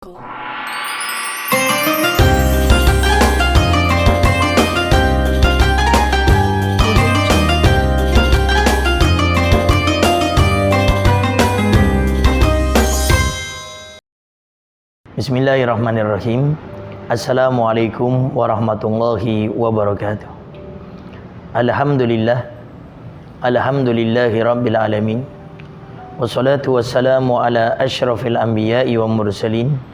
Bismillahirrahmanirrahim. Assalamualaikum warahmatullahi wabarakatuh. Alhamdulillahi rabbil alamin. Wassalatu wassalamu ala asyrafil anbiya'i wa mursalin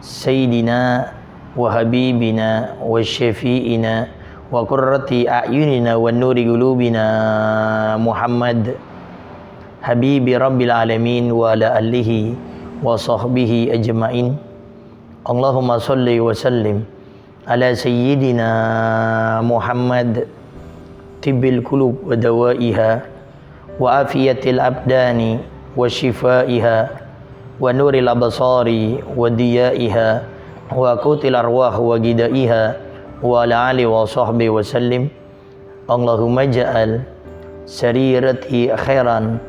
Sayyidina wa habibina wa syafi'ina wa qurrati a'yunina wa nuri qulubina Muhammad Habibi rabbil alamin wa ala alihi wa sahbihi ajma'in. Allahumma salli wa sallim ala sayyidina Muhammad tibbil qulub wa dawaiha wa afiyatil abdani wa shifaiha wa nuril absari wa diyaiha wa qutil arwah wa gidaiha wa ala ali wa sahbihi wa sallim. Allahumma ja'al sarirati khairan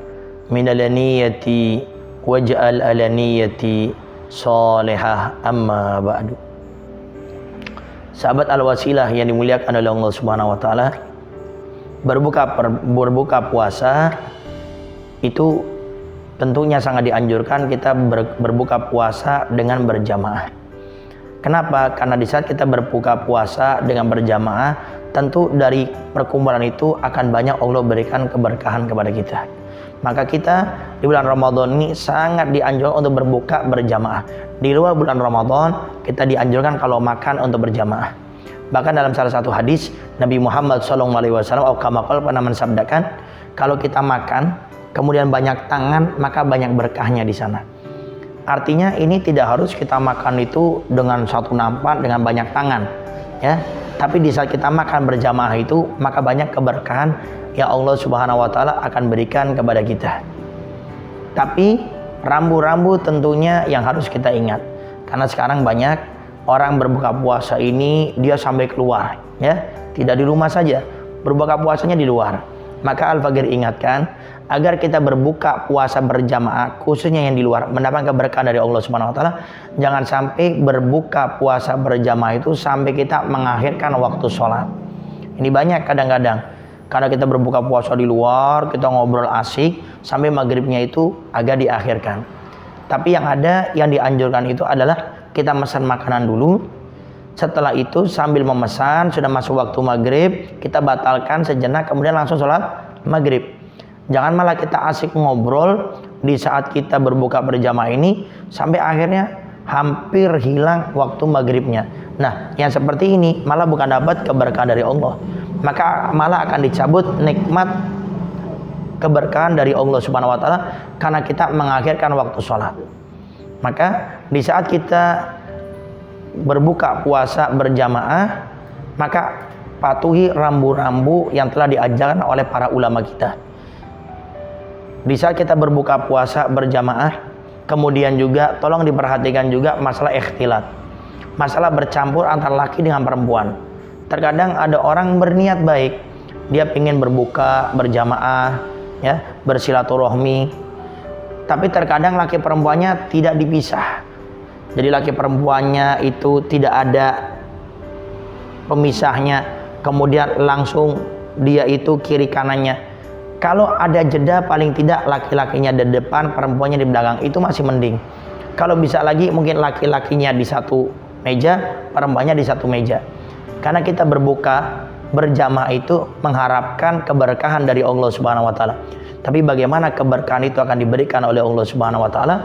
min alaniyati waj'al alaniyati salihah, amma ba'du. Sahabat Al-Wasilah yang dimuliakan oleh Allah Subhanahu wa taala, berbuka puasa itu tentunya sangat dianjurkan kita berbuka puasa dengan berjamaah. Kenapa? Karena di saat kita berbuka puasa dengan berjamaah, tentu dari perkumpulan itu akan banyak Allah berikan keberkahan kepada kita. Maka kita di bulan Ramadan ini sangat dianjurkan untuk berbuka berjamaah. Di luar bulan Ramadan kita dianjurkan kalau makan untuk berjamaah. Bahkan dalam salah satu hadis Nabi Muhammad SAW pernah mensabdakan, kalau kita makan kemudian banyak tangan maka banyak berkahnya di sana. Artinya ini tidak harus kita makan itu dengan satu nampan dengan banyak tangan, ya. Tapi di saat kita makan berjamaah itu maka banyak keberkahan yang Allah Subhanahu wa taala akan berikan kepada kita. Tapi rambu-rambu tentunya yang harus kita ingat. Karena sekarang banyak orang berbuka puasa ini dia sampai keluar, ya. Tidak di rumah saja, berbuka puasanya di luar. Maka Al-Faqir ingatkan agar kita berbuka puasa berjamaah khususnya yang di luar mendapatkan keberkahan dari Allah Subhanahu wa taala. Jangan sampai berbuka puasa berjamaah itu sampai kita mengakhirkan waktu sholat. Ini banyak kadang-kadang karena kita berbuka puasa di luar, kita ngobrol asik sampai maghribnya itu agak diakhirkan. Tapi yang dianjurkan itu adalah kita pesan makanan dulu. Setelah itu sambil memesan, sudah masuk waktu maghrib, kita batalkan sejenak kemudian langsung sholat maghrib. Jangan malah kita asik ngobrol di saat kita berbuka berjamaah ini sampai akhirnya hampir hilang waktu maghribnya. Nah, yang seperti ini malah bukan dapat keberkahan dari Allah, maka malah akan dicabut nikmat keberkahan dari Allah Subhanahu wa taala karena kita mengakhirkan waktu sholat. Maka di saat kita berbuka puasa berjamaah, maka patuhi rambu-rambu yang telah diajarkan oleh para ulama kita. Di saat kita berbuka puasa berjamaah, kemudian juga tolong diperhatikan juga masalah ikhtilat, masalah bercampur antara laki dengan perempuan. Terkadang ada orang berniat baik, dia ingin berbuka berjamaah, ya, bersilaturahmi, tapi terkadang laki perempuannya tidak dipisah. Jadi laki perempuannya itu tidak ada pemisahnya, kemudian langsung dia itu kiri kanannya. Kalau ada jeda paling tidak laki-lakinya di depan, perempuannya di belakang, itu masih mending. Kalau bisa lagi mungkin laki-lakinya di satu meja, perempuannya di satu meja. Karena kita berbuka berjamaah itu mengharapkan keberkahan dari Allah Subhanahu wa taala. Tapi bagaimana keberkahan itu akan diberikan oleh Allah Subhanahu wa taala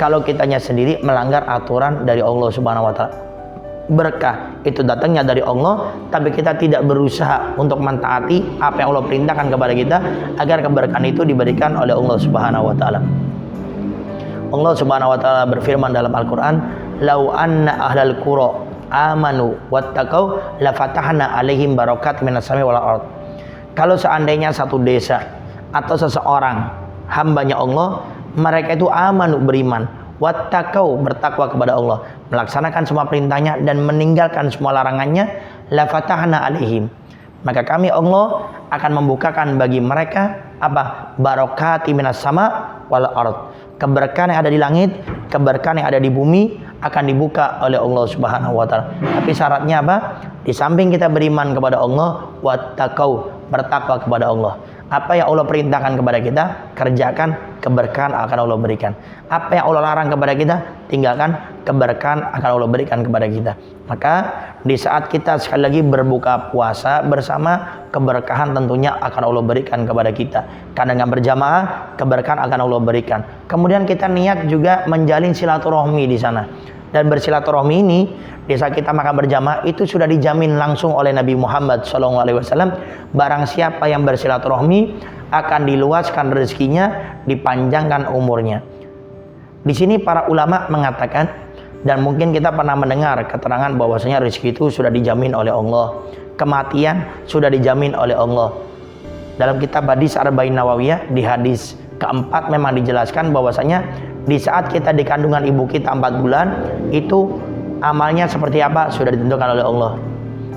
kalau kitanya sendiri melanggar aturan dari Allah Subhanahu wa taala? Berkah itu datangnya dari Allah, tapi kita tidak berusaha untuk mentaati apa yang Allah perintahkan kepada kita agar keberkahan itu diberikan oleh Allah Subhanahu wa taala. Allah Subhanahu wa taala berfirman dalam Al-Qur'an, "Lau anna ahlal qura amanu wattaqau la fatahna 'alaihim barakat minas sama'i wal ardh." Kalau seandainya satu desa atau seseorang hambanya Allah, mereka itu amanu beriman, wattaqau bertakwa kepada Allah, melaksanakan semua perintahnya dan meninggalkan semua larangannya, la fatahna 'alaihim, maka kami Allah akan membukakan bagi mereka apa? Barakati minas sama wal ardh, keberkahan yang ada di langit, keberkahan yang ada di bumi, akan dibuka oleh Allah Subhanahu wa taala. Tapi syaratnya apa? Di samping kita beriman kepada Allah, wattaqau, bertakwa kepada Allah. Apa yang Allah perintahkan kepada kita, kerjakan, keberkahan akan Allah berikan. Apa yang Allah larang kepada kita, tinggalkan, keberkahan akan Allah berikan kepada kita. Maka di saat kita sekali lagi berbuka puasa bersama, keberkahan tentunya akan Allah berikan kepada kita. Karena dengan berjamaah, keberkahan akan Allah berikan. Kemudian kita niat juga menjalin silaturahmi di sana. Dan bersilaturahmi ini, di saat kita makan berjamaah itu sudah dijamin langsung oleh Nabi Muhammad SAW. Barang siapa yang bersilaturahmi akan diluaskan rezekinya, dipanjangkan umurnya. Di sini para ulama mengatakan, dan mungkin kita pernah mendengar keterangan bahwasanya rezeki itu sudah dijamin oleh Allah, kematian sudah dijamin oleh Allah. Dalam kitab hadis Arba'in Nawawiyah di hadis keempat memang dijelaskan bahwasanya di saat kita di kandungan ibu kita 4 bulan itu amalnya seperti apa sudah ditentukan oleh Allah.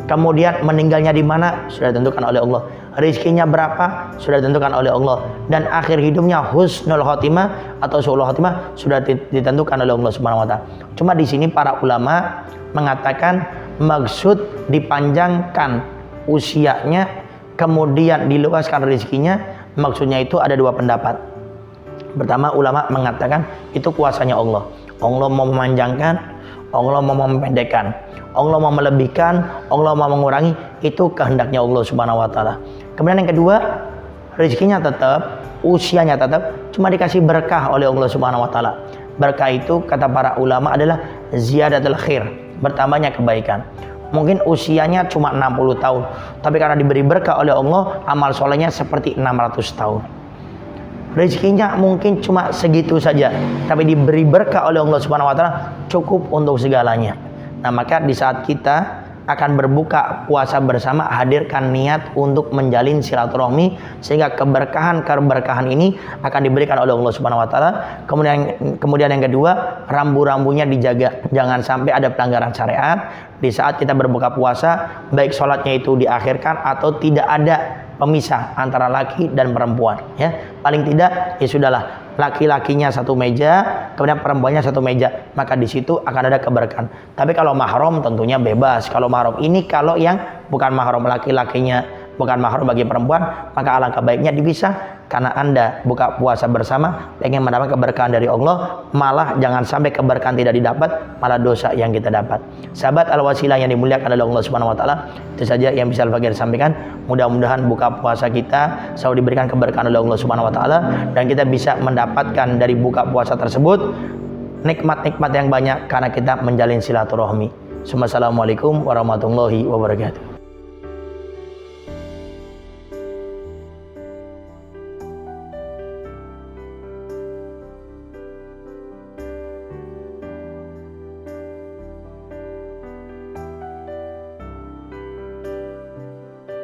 Kemudian meninggalnya di mana sudah ditentukan oleh Allah. Rezekinya berapa sudah ditentukan oleh Allah. Dan akhir hidupnya husnul khotimah atau su'ul khotimah sudah ditentukan oleh Allah Subhanahu wa taala. Cuma di sini para ulama mengatakan maksud dipanjangkan usianya kemudian diluaskan rezekinya, maksudnya itu ada 2 pendapat. Pertama, ulama mengatakan itu kuasanya Allah. Allah mau memanjangkan, Allah mau memendekkan, Allah mau melebihkan, Allah mau mengurangi, itu kehendaknya Allah Subhanahu wa taala. Kemudian yang kedua, rezekinya tetap, usianya tetap, cuma dikasih berkah oleh Allah Subhanahu wa taala. Berkah itu kata para ulama adalah ziyadatul khair, bertambahnya kebaikan. Mungkin usianya cuma 60 tahun, tapi karena diberi berkah oleh Allah, amal solehnya seperti 600 tahun. Rezekinya mungkin cuma segitu saja, tapi diberi berkah oleh Allah Subhanahu wa taala, cukup untuk segalanya. Nah, maka di saat kita akan berbuka puasa bersama, hadirkan niat untuk menjalin silaturahmi sehingga keberkahan ini akan diberikan oleh Allah Subhanahu wa taala. Kemudian yang kedua, rambu-rambunya dijaga. Jangan sampai ada pelanggaran syariat di saat kita berbuka puasa, baik sholatnya itu diakhirkan atau tidak ada pemisah antara laki dan perempuan, ya. Paling tidak ya sudahlah, laki-lakinya satu meja, kemudian perempuannya satu meja, maka di situ akan ada keberkahan. Tapi kalau mahram tentunya bebas. Kalau mahram ini kalau yang bukan mahram, laki-lakinya bukan mahram bagi perempuan, maka alangkah baiknya dipisah. Karena Anda buka puasa bersama pengen mendapat keberkahan dari Allah, malah jangan sampai keberkahan tidak didapat, malah dosa yang kita dapat. Sahabat Al-Wasilah yang dimuliakan oleh Allah Subhanahu wa taala, itu saja yang bisa Al-Fakir sampaikan. Mudah-mudahan buka puasa kita selalu diberikan keberkahan oleh Allah Subhanahu wa taala dan kita bisa mendapatkan dari buka puasa tersebut nikmat-nikmat yang banyak karena kita menjalin silaturahmi. Assalamualaikum warahmatullahi wabarakatuh.